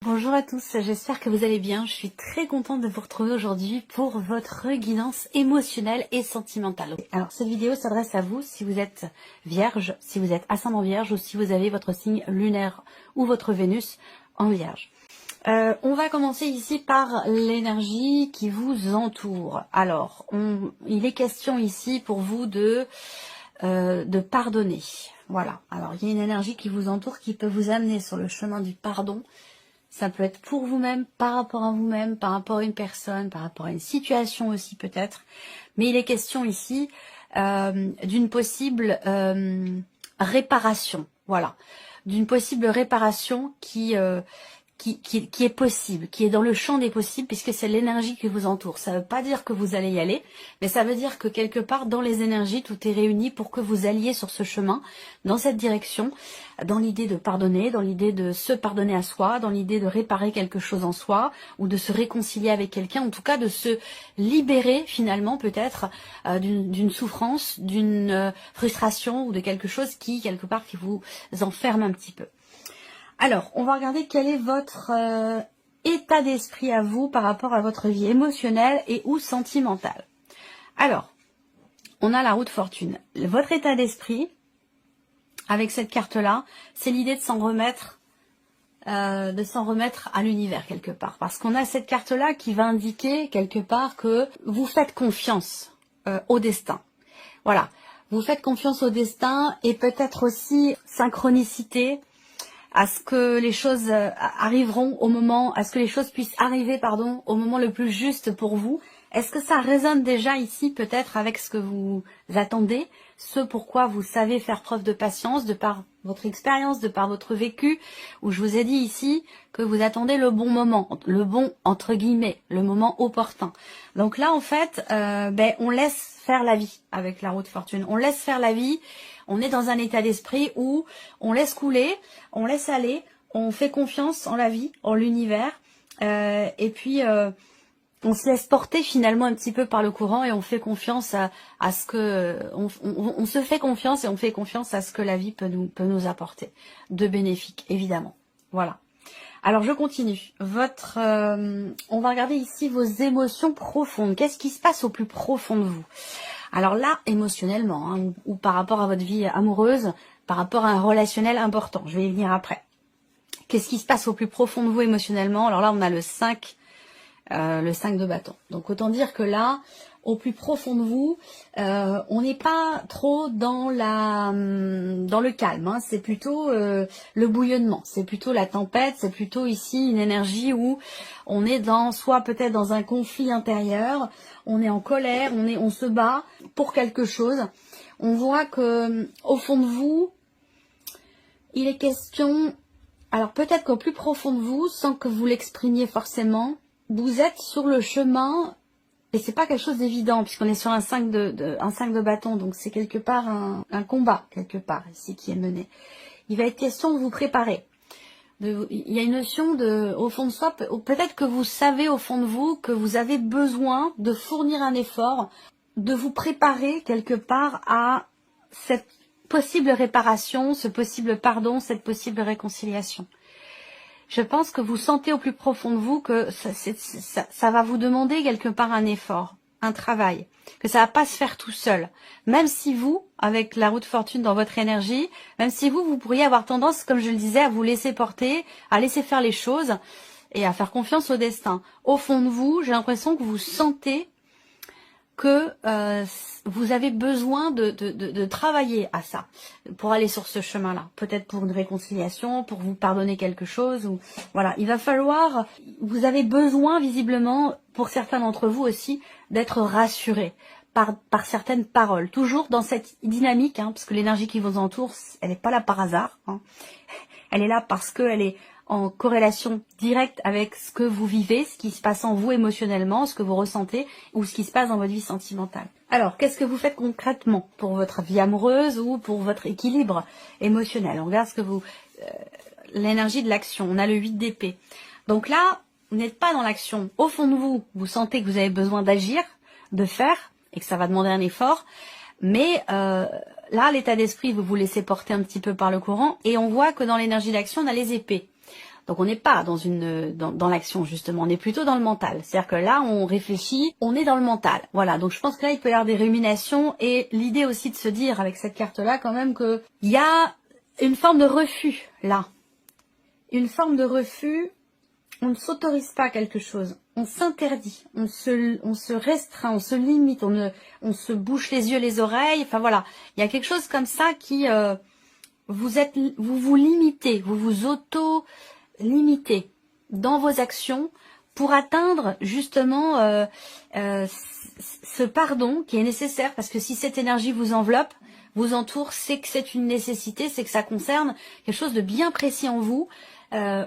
Bonjour à tous, j'espère que vous allez bien. Je suis très contente de vous retrouver aujourd'hui pour votre guidance émotionnelle et sentimentale. Alors cette vidéo s'adresse à vous si vous êtes vierge, si vous êtes ascendant vierge ou si vous avez votre signe lunaire ou votre Vénus en vierge. On va commencer ici par l'énergie qui vous entoure. Alors, il est question ici pour vous de pardonner. Voilà, alors il y a une énergie qui vous entoure qui peut vous amener sur le chemin du pardon. Ça peut être pour vous-même, par rapport à vous-même, par rapport à une personne, par rapport à une situation aussi peut-être. Mais il est question ici d'une possible réparation. Voilà, d'une possible réparation qui est possible, qui est dans le champ des possibles, puisque c'est l'énergie qui vous entoure. Ça ne veut pas dire que vous allez y aller, mais ça veut dire que quelque part dans les énergies, tout est réuni pour que vous alliez sur ce chemin, dans cette direction, dans l'idée de pardonner, dans l'idée de se pardonner à soi, dans l'idée de réparer quelque chose en soi, ou de se réconcilier avec quelqu'un, en tout cas de se libérer finalement peut-être d'une souffrance, d'une frustration, ou de quelque chose qui, quelque part, qui vous enferme un petit peu. Alors, on va regarder quel est votre état d'esprit à vous par rapport à votre vie émotionnelle et ou sentimentale. Alors, on a la roue de fortune. Votre état d'esprit, avec cette carte-là, c'est l'idée de s'en remettre à l'univers quelque part. Parce qu'on a cette carte-là qui va indiquer quelque part que vous faites confiance au destin. Voilà, vous faites confiance au destin et peut-être aussi synchronicité, à ce que les choses arriveront au moment, à ce que les choses puissent arriver, pardon, au moment le plus juste pour vous. Est-ce que ça résonne déjà ici peut-être avec ce que vous attendez, ce pourquoi vous savez faire preuve de patience, de par votre expérience, de par votre vécu, où je vous ai dit ici que vous attendez le bon moment, le bon entre guillemets, le moment opportun. Donc là en fait, on laisse faire la vie avec la roue de fortune. On laisse faire la vie. On est dans un état d'esprit où on laisse couler, on laisse aller, on fait confiance en la vie, en l'univers, et puis on se laisse porter finalement un petit peu par le courant et on fait confiance à ce que on se fait confiance et on fait confiance à ce que la vie peut nous apporter de bénéfique, évidemment. Voilà. Alors je continue. On va regarder ici vos émotions profondes. Qu'est-ce qui se passe au plus profond de vous? Alors là, émotionnellement, hein, ou par rapport à votre vie amoureuse, par rapport à un relationnel important. Je vais y venir après. Qu'est-ce qui se passe au plus profond de vous émotionnellement? Alors là, on a le 5 de bâton. Donc autant dire que là, au plus profond de vous, on n'est pas trop dans le calme. Hein. C'est plutôt le bouillonnement, c'est plutôt la tempête, c'est plutôt ici une énergie où on est soit peut-être dans un conflit intérieur, on est en colère, on se bat pour quelque chose. On voit que au fond de vous, il est question. Alors peut-être qu'au plus profond de vous, sans que vous l'exprimiez forcément, vous êtes sur le chemin, et c'est pas quelque chose d'évident, puisqu'on est sur un 5 de bâton, donc c'est quelque part un combat, quelque part, ici, qui est mené. Il va être question de vous préparer. Il y a une notion au fond de soi, peut-être que vous savez au fond de vous que vous avez besoin de fournir un effort, de vous préparer quelque part à cette possible réparation, ce possible pardon, cette possible réconciliation. Je pense que vous sentez au plus profond de vous que ça va vous demander quelque part un effort, un travail, que ça va pas se faire tout seul. Même si vous, avec la roue de fortune dans votre énergie, même si vous pourriez avoir tendance, comme je le disais, à vous laisser porter, à laisser faire les choses et à faire confiance au destin. Au fond de vous, j'ai l'impression que vous sentez que vous avez besoin de travailler à ça pour aller sur ce chemin-là. Peut-être pour une réconciliation, pour vous pardonner quelque chose. Ou voilà, il va falloir. Vous avez besoin visiblement, pour certains d'entre vous aussi, d'être rassurés par certaines paroles. Toujours dans cette dynamique, hein, parce que l'énergie qui vous entoure, elle n'est pas là par hasard. Hein. Elle est là parce qu'elle est en corrélation directe avec ce que vous vivez, ce qui se passe en vous émotionnellement, ce que vous ressentez ou ce qui se passe dans votre vie sentimentale. Alors, qu'est-ce que vous faites concrètement pour votre vie amoureuse ou pour votre équilibre émotionnel? On regarde l'énergie de l'action. On a le 8 d'épée. Donc là, vous n'êtes pas dans l'action. Au fond de vous, vous sentez que vous avez besoin d'agir, de faire, et que ça va demander un effort. Mais là, l'état d'esprit, vous vous laissez porter un petit peu par le courant. Et on voit que dans l'énergie d'action, on a les épées. Donc on n'est pas dans l'action justement, on est plutôt dans le mental. C'est-à-dire que là on réfléchit, on est dans le mental. Voilà, donc je pense que là il peut y avoir des ruminations et l'idée aussi de se dire avec cette carte-là quand même que il y a une forme de refus là. Une forme de refus, on ne s'autorise pas quelque chose, on s'interdit, on se restreint, on se limite, on se bouche les yeux, les oreilles, enfin voilà. Il y a quelque chose comme ça qui, vous vous limitez, vous vous auto-limitez dans vos actions pour atteindre justement ce pardon qui est nécessaire, parce que si cette énergie vous enveloppe, vous entoure, c'est que c'est une nécessité, c'est que ça concerne quelque chose de bien précis en vous,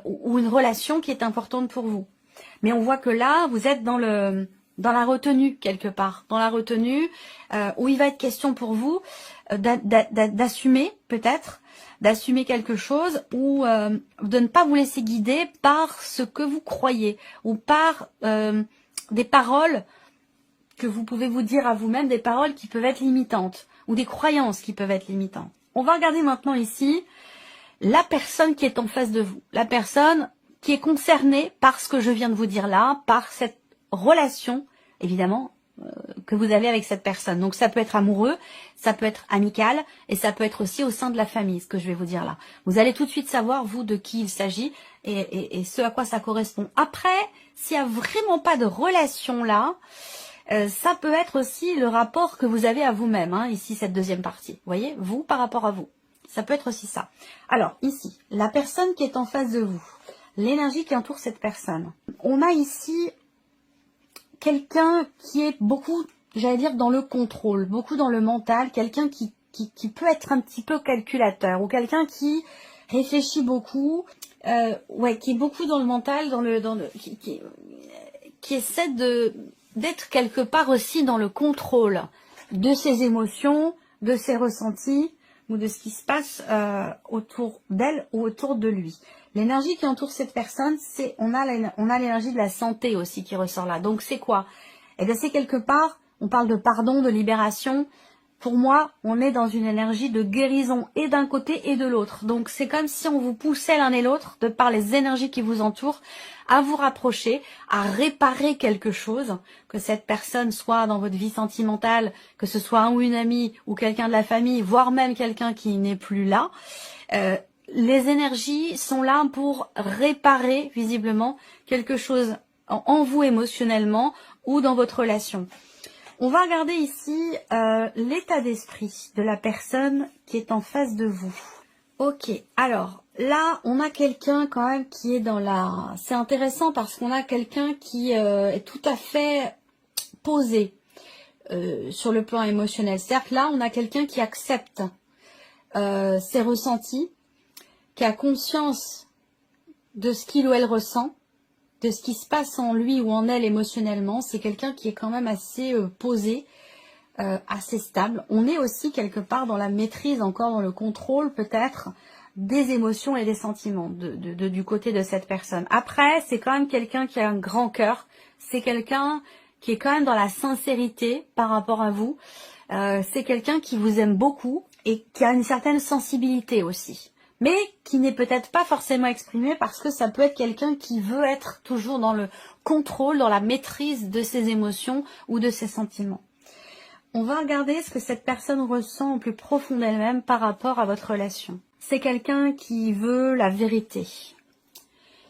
ou une relation qui est importante pour vous. Mais on voit que là, vous êtes dans la retenue quelque part, dans la retenue où il va être question pour vous d'assumer peut-être, d'assumer quelque chose ou de ne pas vous laisser guider par ce que vous croyez ou par des paroles que vous pouvez vous dire à vous-même, des paroles qui peuvent être limitantes ou des croyances qui peuvent être limitantes. On va regarder maintenant ici la personne qui est en face de vous, la personne qui est concernée par ce que je viens de vous dire là, par cette relation, évidemment, que vous avez avec cette personne. Donc ça peut être amoureux, ça peut être amical, et ça peut être aussi au sein de la famille, ce que je vais vous dire là. Vous allez tout de suite savoir, vous, de qui il s'agit, et ce à quoi ça correspond. Après, s'il n'y a vraiment pas de relation là, ça peut être aussi le rapport que vous avez à vous-même, hein, ici, cette deuxième partie. Vous voyez, vous par rapport à vous. Ça peut être aussi ça. Alors, ici, la personne qui est en face de vous, l'énergie qui entoure cette personne. On a ici quelqu'un qui est beaucoup, j'allais dire, dans le contrôle, beaucoup dans le mental, quelqu'un qui peut être un petit peu calculateur, ou quelqu'un qui réfléchit beaucoup, qui est beaucoup dans le mental, qui essaie d'être quelque part aussi dans le contrôle de ses émotions, de ses ressentis, ou de ce qui se passe autour d'elle ou autour de lui. L'énergie qui entoure cette personne, on a l'énergie de la santé aussi qui ressort là. Donc c'est quoi? Eh bien c'est quelque part, on parle de pardon, de libération. Pour moi, on est dans une énergie de guérison et d'un côté et de l'autre. Donc c'est comme si on vous poussait l'un et l'autre, de par les énergies qui vous entourent, à vous rapprocher, à réparer quelque chose, que cette personne soit dans votre vie sentimentale, que ce soit un ou une amie ou quelqu'un de la famille, voire même quelqu'un qui n'est plus là. Les énergies sont là pour réparer visiblement quelque chose en vous émotionnellement ou dans votre relation. On va regarder ici l'état d'esprit de la personne qui est en face de vous. Ok, alors là on a quelqu'un quand même qui est dans la... C'est intéressant parce qu'on a quelqu'un qui est tout à fait posé sur le plan émotionnel. C'est-à-dire que là on a quelqu'un qui accepte ses ressentis, qui a conscience de ce qu'il ou elle ressent, de ce qui se passe en lui ou en elle émotionnellement. C'est quelqu'un qui est quand même assez posé, assez stable. On est aussi quelque part dans la maîtrise, encore dans le contrôle peut-être des émotions et des sentiments du côté de cette personne. Après, c'est quand même quelqu'un qui a un grand cœur. C'est quelqu'un qui est quand même dans la sincérité par rapport à vous. C'est quelqu'un qui vous aime beaucoup et qui a une certaine sensibilité aussi. Mais qui n'est peut-être pas forcément exprimé parce que ça peut être quelqu'un qui veut être toujours dans le contrôle, dans la maîtrise de ses émotions ou de ses sentiments. On va regarder ce que cette personne ressent au plus profond d'elle-même par rapport à votre relation. C'est quelqu'un qui veut la vérité.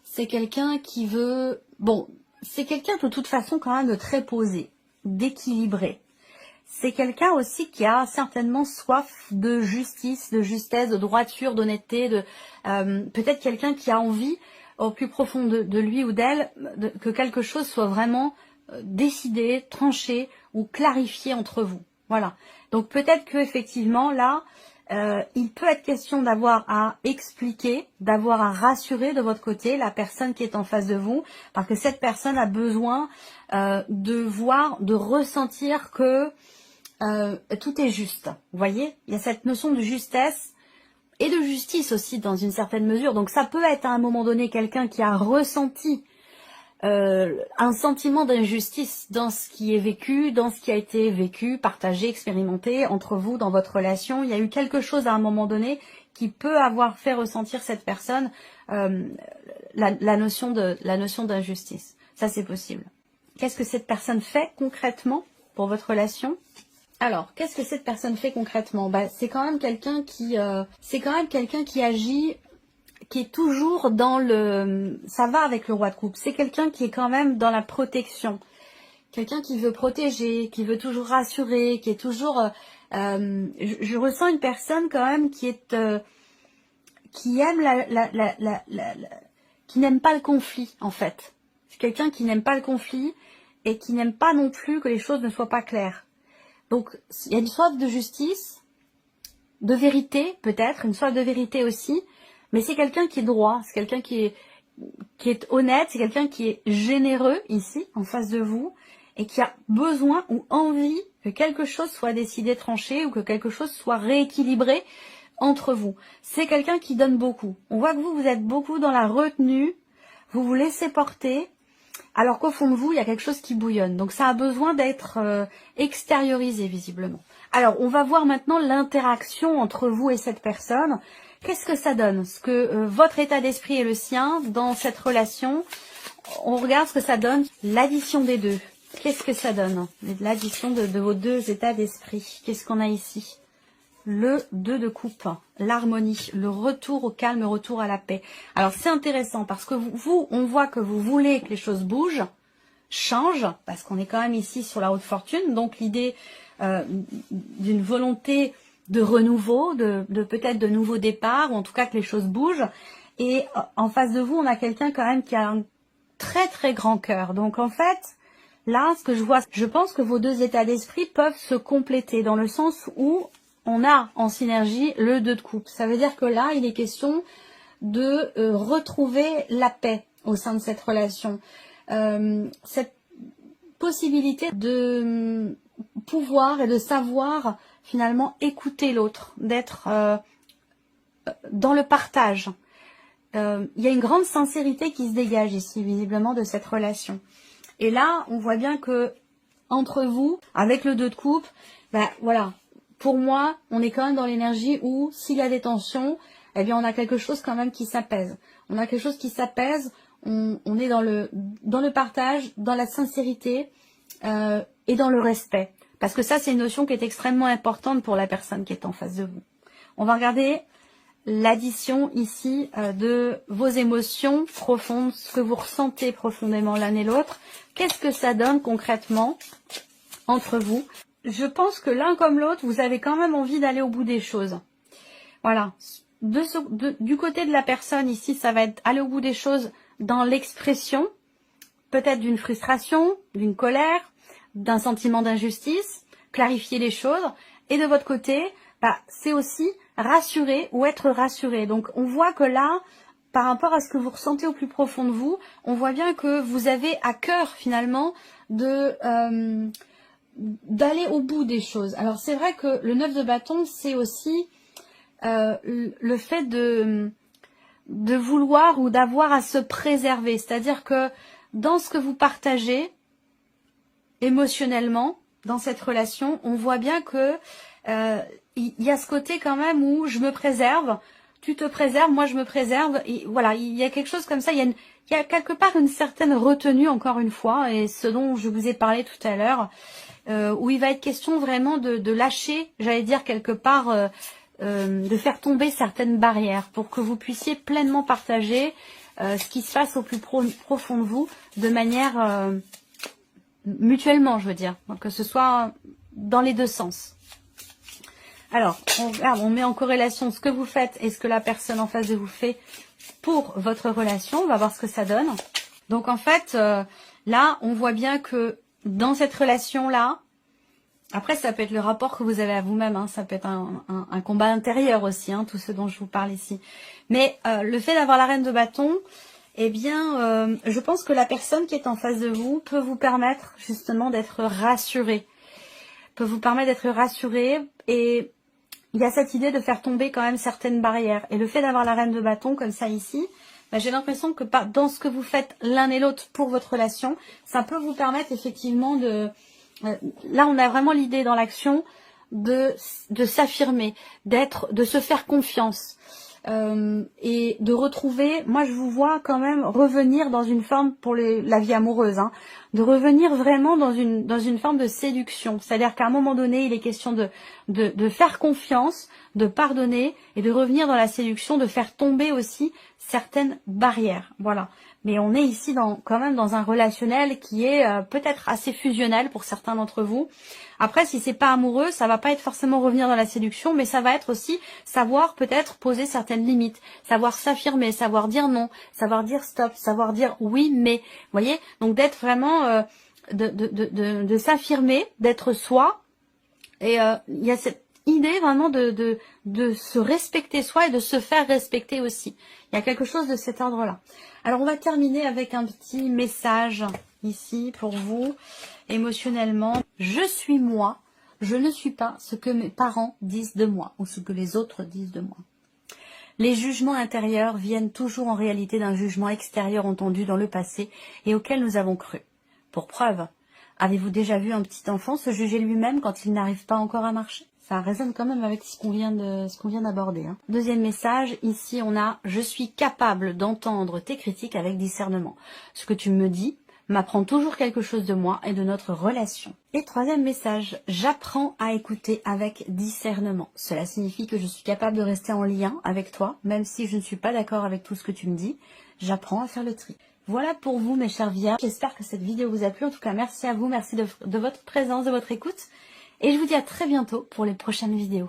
C'est quelqu'un qui veut... Bon, c'est quelqu'un de toute façon quand même de très posé, d'équilibré. C'est quelqu'un aussi qui a certainement soif de justice, de justesse, de droiture, d'honnêteté, peut-être quelqu'un qui a envie au plus profond de lui ou d'elle que quelque chose soit vraiment décidé, tranché ou clarifié entre vous. Voilà. Donc peut-être que effectivement là, il peut être question d'avoir à expliquer, d'avoir à rassurer de votre côté la personne qui est en face de vous, parce que cette personne a besoin de voir, de ressentir que tout est juste. Vous voyez, il y a cette notion de justesse et de justice aussi dans une certaine mesure. Donc ça peut être à un moment donné quelqu'un qui a ressenti un sentiment d'injustice dans ce qui est vécu, dans ce qui a été vécu, partagé, expérimenté entre vous dans votre relation. Il y a eu quelque chose à un moment donné qui peut avoir fait ressentir cette personne la notion d'injustice. Ça, c'est possible. Qu'est-ce que cette personne fait concrètement pour votre relation? Alors, qu'est-ce que cette personne fait concrètement? C'est quand même quelqu'un qui agit, qui est toujours dans le... Ça va avec le roi de coupe. C'est quelqu'un qui est quand même dans la protection. Quelqu'un qui veut protéger, qui veut toujours rassurer, qui est toujours... je ressens une personne quand même qui aime qui n'aime pas le conflit, en fait. C'est quelqu'un qui n'aime pas le conflit et qui n'aime pas non plus que les choses ne soient pas claires. Donc, il y a une soif de justice, de vérité, peut-être, une soif de vérité aussi, mais c'est quelqu'un qui est droit, c'est quelqu'un qui est honnête, c'est quelqu'un qui est généreux, ici, en face de vous, et qui a besoin ou envie que quelque chose soit décidé, tranché, ou que quelque chose soit rééquilibré entre vous. C'est quelqu'un qui donne beaucoup. On voit que vous êtes beaucoup dans la retenue, vous vous laissez porter, alors qu'au fond de vous, il y a quelque chose qui bouillonne. Donc ça a besoin d'être extériorisé, visiblement. Alors, on va voir maintenant l'interaction entre vous et cette personne. Qu'est-ce que ça donne? Ce que votre état d'esprit et le sien dans cette relation, on regarde ce que ça donne. L'addition des deux. Qu'est-ce que ça donne? L'addition de vos deux états d'esprit. Qu'est-ce qu'on a ici? Le 2 de coupe, l'harmonie, le retour au calme, le retour à la paix. Alors c'est intéressant parce que vous, on voit que vous voulez que les choses bougent, changent, parce qu'on est quand même ici sur la haute fortune, donc l'idée d'une volonté de renouveau, de peut-être de nouveaux départs, ou en tout cas que les choses bougent. Et en face de vous, on a quelqu'un quand même qui a un très très grand cœur. Donc en fait, là, ce que je vois, je pense que vos deux états d'esprit peuvent se compléter dans le sens où on a en synergie le 2 de coupe. Ça veut dire que là, il est question de retrouver la paix au sein de cette relation. Cette possibilité de pouvoir et de savoir finalement écouter l'autre, d'être dans le partage. Il y a une grande sincérité qui se dégage ici, visiblement, de cette relation. Et là, on voit bien que entre vous, avec le 2 de coupe, voilà. Pour moi, on est quand même dans l'énergie où, s'il y a des tensions, eh bien, on a quelque chose quand même qui s'apaise. On a quelque chose qui s'apaise, on est dans le partage, dans la sincérité et dans le respect. Parce que ça, c'est une notion qui est extrêmement importante pour la personne qui est en face de vous. On va regarder l'addition ici de vos émotions profondes, ce que vous ressentez profondément l'un et l'autre. Qu'est-ce que ça donne concrètement entre vous? Je pense que l'un comme l'autre, vous avez quand même envie d'aller au bout des choses. Voilà. Du côté de la personne ici, ça va être aller au bout des choses dans l'expression, peut-être d'une frustration, d'une colère, d'un sentiment d'injustice, clarifier les choses. Et de votre côté, c'est aussi rassurer ou être rassuré. Donc on voit que là, par rapport à ce que vous ressentez au plus profond de vous, on voit bien que vous avez à cœur finalement d'aller au bout des choses. Alors c'est vrai que le 9 de bâton, c'est aussi le fait de vouloir ou d'avoir à se préserver. C'est-à-dire que dans ce que vous partagez émotionnellement, dans cette relation, on voit bien que il y a ce côté quand même où je me préserve, tu te préserves, moi je me préserve. Et voilà, il y a quelque chose comme ça, il y a quelque part une certaine retenue, encore une fois, et ce dont je vous ai parlé tout à l'heure, où il va être question vraiment de lâcher, j'allais dire quelque part, de faire tomber certaines barrières pour que vous puissiez pleinement partager ce qui se passe au plus profond de vous, de manière mutuellement, je veux dire, donc que ce soit dans les deux sens. Alors, on met en corrélation ce que vous faites et ce que la personne en face de vous fait pour votre relation. On va voir ce que ça donne. Donc en fait, là, on voit bien que dans cette relation-là, après ça peut être le rapport que vous avez à vous-même, hein, ça peut être un combat intérieur aussi, hein, tout ce dont je vous parle ici. Mais le fait d'avoir la reine de bâton, eh bien, je pense que la personne qui est en face de vous peut vous permettre justement d'être rassurée. Peut vous permettre d'être rassurée, et il y a cette idée de faire tomber quand même certaines barrières. Et le fait d'avoir la reine de bâton comme ça ici, j'ai l'impression que dans ce que vous faites l'un et l'autre pour votre relation, ça peut vous permettre effectivement de... Là, on a vraiment l'idée dans l'action de s'affirmer, de se faire confiance. Et de retrouver, moi je vous vois quand même revenir dans une forme pour la vie amoureuse, hein, de revenir vraiment dans une forme de séduction. C'est-à-dire qu'à un moment donné, il est question de faire confiance, de pardonner et de revenir dans la séduction, de faire tomber aussi certaines barrières. Voilà. Mais on est ici quand même dans un relationnel qui est peut-être assez fusionnel pour certains d'entre vous. Après, si c'est pas amoureux, ça va pas être forcément revenir dans la séduction, mais ça va être aussi savoir peut-être poser certaines limites, savoir s'affirmer, savoir dire non, savoir dire stop, savoir dire oui, mais, vous voyez, donc d'être vraiment, de s'affirmer, d'être soi, et il y a cette idée vraiment de se respecter soi et de se faire respecter aussi. Il y a quelque chose de cet ordre-là. Alors, on va terminer avec un petit message ici pour vous, émotionnellement. Je suis moi, je ne suis pas ce que mes parents disent de moi ou ce que les autres disent de moi. Les jugements intérieurs viennent toujours en réalité d'un jugement extérieur entendu dans le passé et auquel nous avons cru. Pour preuve, avez-vous déjà vu un petit enfant se juger lui-même quand il n'arrive pas encore à marcher? Ça résonne quand même avec ce qu'on vient d'aborder. Hein. Deuxième message, ici on a « Je suis capable d'entendre tes critiques avec discernement. Ce que tu me dis m'apprend toujours quelque chose de moi et de notre relation. » Et troisième message, « J'apprends à écouter avec discernement. Cela signifie que je suis capable de rester en lien avec toi, même si je ne suis pas d'accord avec tout ce que tu me dis. J'apprends à faire le tri. » Voilà pour vous mes chers vierges. J'espère que cette vidéo vous a plu. En tout cas, merci à vous, merci de votre présence, de votre écoute. Et je vous dis à très bientôt pour les prochaines vidéos.